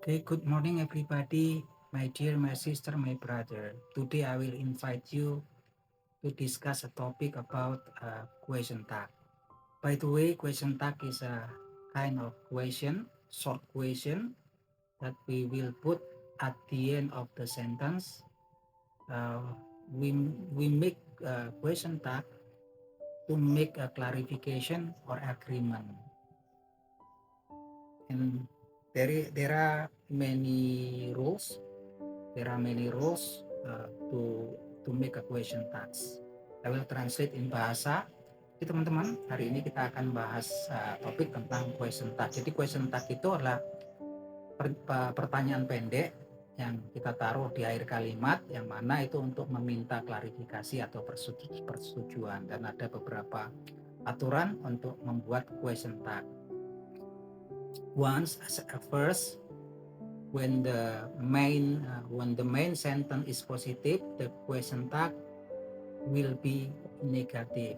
Okay, good morning everybody, my dear, my sister, my brother. Today I will invite you to discuss a topic about question tag. By the way, question tag is a kind of question, short question that we will put at the end of the sentence. Uh, we make a question tag to make a clarification or agreement. And there are many rules. There are many rules to make a question tags. I will translate in bahasa. Jadi teman-teman, hari ini kita akan bahas topik tentang question tag. Jadi question tag itu adalah pertanyaan pendek yang kita taruh di akhir kalimat, yang mana itu untuk meminta klarifikasi atau persetujuan, dan ada beberapa aturan untuk membuat question tag. Once, first, when the main sentence is positive, the question tag will be negative.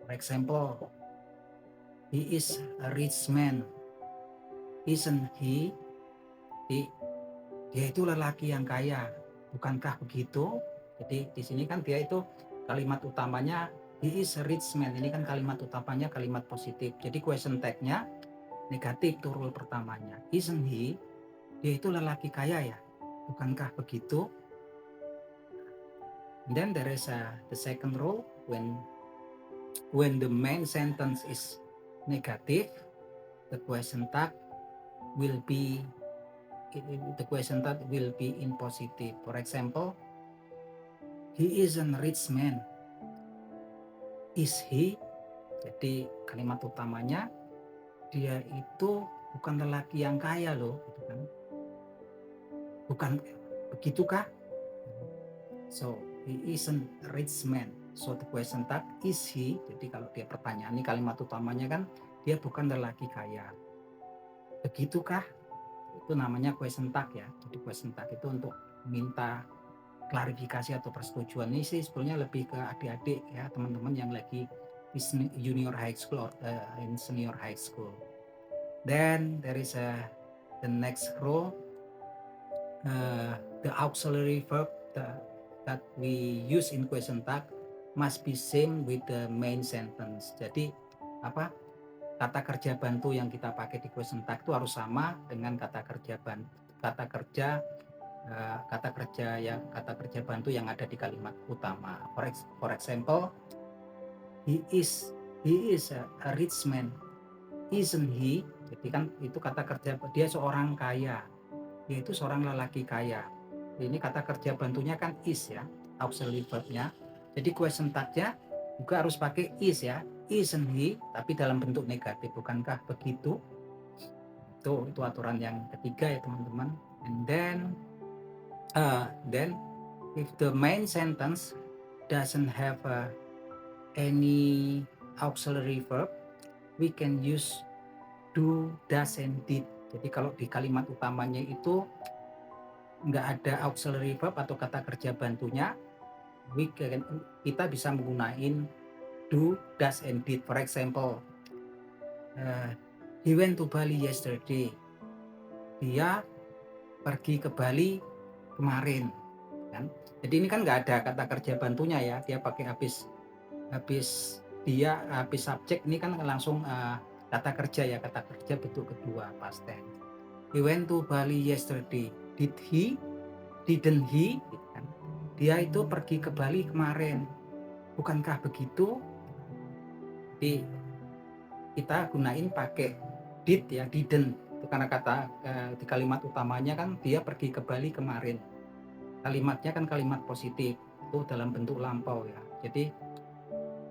For example, he is a rich man, isn't he? Dia itu lelaki yang kaya, bukankah begitu? Jadi di sini kan dia itu kalimat utamanya he is a rich man. Ini kan kalimat utamanya kalimat positif. Jadi question tag-nya negatif, itu rule pertamanya. Isn't he? Dia itu lelaki kaya ya, bukankah begitu? And then there is the second rule, when the main sentence is negative, the question tag will be in positive. For example, he is a rich man, is he? Jadi kalimat utamanya dia itu bukan lelaki yang kaya loh, gitu kan? Bukan begitukah? So he isn't a rich man. So the question tag is he. Jadi kalau dia pertanyaan, ini kalimat utamanya kan dia bukan lelaki kaya. Begitukah? Itu namanya question tag ya. Jadi question tag itu untuk minta klarifikasi atau persetujuan. Ini sih sebenarnya lebih ke adik-adik ya, teman-teman yang lagi di junior high school or in senior high school. Then there is the next rule, the auxiliary verb that we use in question tag must be same with the main sentence. Jadi kata kerja bantu yang kita pakai di question tag itu harus sama dengan kata kerja bantu yang ada di kalimat utama. For example, he is a rich man, isn't he? Jadi kan itu kata kerja, dia seorang kaya, dia itu seorang lelaki kaya. Ini kata kerja bantunya kan is ya, auxiliary verb-nya. Jadi question tag-nya juga harus pakai is ya, isn't he, tapi dalam bentuk negatif, bukankah begitu? Itu aturan yang ketiga ya teman-teman. And then if the main sentence doesn't have any auxiliary verb, we can use do, does, and did. Jadi kalau di kalimat utamanya itu nggak ada auxiliary verb atau kata kerja bantunya, kita bisa menggunakan do, does, and did. For example, he went to Bali yesterday. Dia pergi ke Bali kemarin, kan? Jadi ini kan nggak ada kata kerja bantunya ya. Dia pakai habis subjek, ini kan langsung kata kerja ya, kata kerja bentuk kedua past tense. He went to Bali yesterday. Did he? Didn't he? Gitu kan. Dia itu pergi ke Bali kemarin. Bukankah begitu? Jadi kita gunain pakai did ya, didn't. Itu karena kata di kalimat utamanya kan dia pergi ke Bali kemarin. Kalimatnya kan kalimat positif, itu dalam bentuk lampau ya. Jadi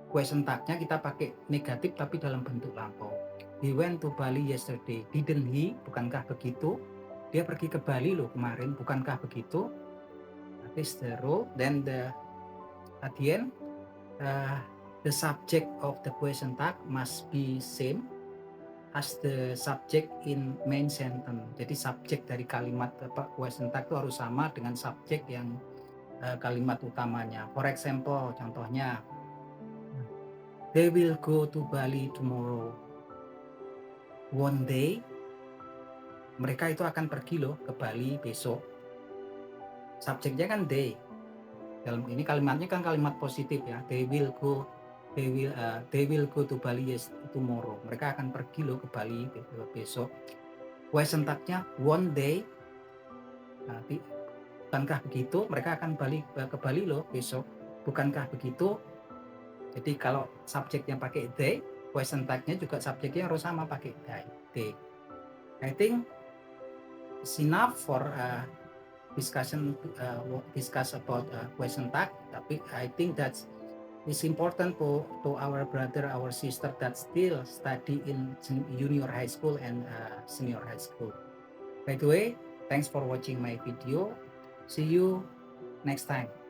question tag-nya kita pakai negatif tapi dalam bentuk lampau. He went to Bali yesterday. Didn't he? Bukankah begitu? Dia pergi ke Bali loh kemarin. Bukankah begitu? That is the rule. Then at the end, the subject of the question tag must be same as the subject in main sentence. Jadi subjek dari kalimat question tag itu harus sama dengan subjek yang kalimat utamanya. For example, contohnya, they will go to Bali tomorrow. Won't they? mereka itu akan pergi loh ke Bali besok. Subjeknya kan they. Dalam ini kalimatnya kan kalimat positif ya. They will go to Bali tomorrow. Mereka akan pergi loh ke Bali besok. Question tag-nya one day. Bukankah begitu? Mereka akan balik ke Bali loh besok. Bukankah begitu? Jadi kalau subjeknya pakai they, question tag-nya juga subjeknya harus sama pakai they. I think it's enough for discuss about question tag. Tapi I think that's it's important to our brother, our sister that still study in junior high school and senior high school. By the way, thanks for watching my video. See you next time.